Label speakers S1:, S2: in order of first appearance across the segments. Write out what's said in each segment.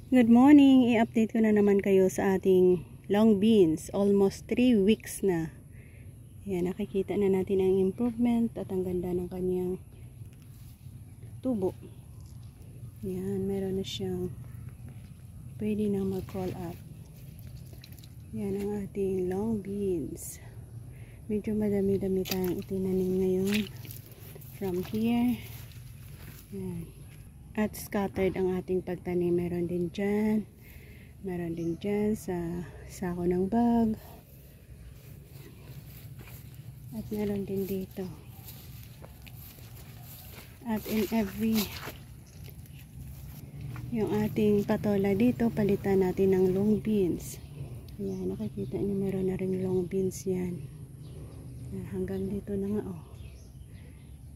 S1: Good morning! I-update ko na naman kayo sa ating long beans. Almost 3 weeks na. Ayan, nakikita na natin ang improvement at ang ganda ng kanyang tubo. Ayan, meron na siyang pwede na mag-crawl up. Ayan ang ating long beans. Medyo madami-dami tayong itinanim ngayon. From here. Ayan. At scattered ang ating pagtanim. Meron din dyan. Meron din dyan sa sako ng bag. At meron din dito. At in every yung ating patola dito, palitan natin ng long beans. Ayan, nakikita niyo meron na rin long beans yan. Hanggang dito na nga oh.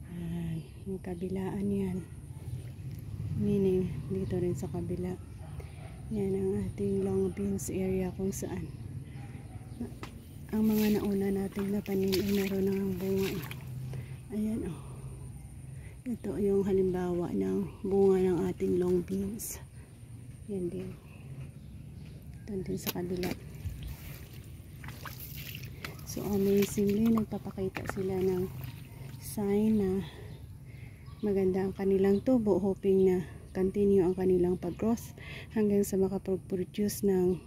S1: Ayan, yung kabilaan yan. Meaning, dito rin sa kabila. Yan ang ating long beans area kung saan ang mga nauna nating napanin ay meron ng bunga eh. Ayan oh. Ito yung halimbawa ng bunga ng ating long beans. Yan din. Ito din sa kabila. So amazingly, nagpapakita sila ng sign na maganda ang kanilang tubo, hoping na continue ang kanilang pag-growth hanggang sa makapag-produce ng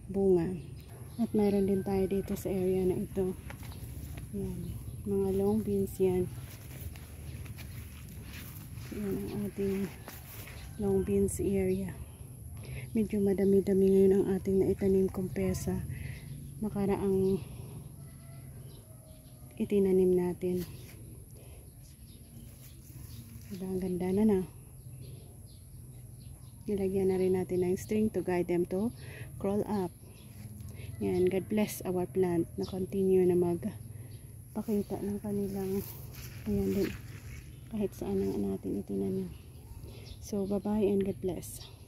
S1: bunga. At mayroon din tayo dito sa area na ito. Yan, mga long beans yan. Yan ang ating long beans area. Medyo madami-dami ngayon ang ating naitanim compare sa nakaraang itinanim natin. Ang ganda na. Nilagyan na rin natin ng string to guide them to crawl up. Yan, God bless our plant na continue na magpakita ng kanilang ayan din kahit saan ang natin itinanim. So bye bye and God bless.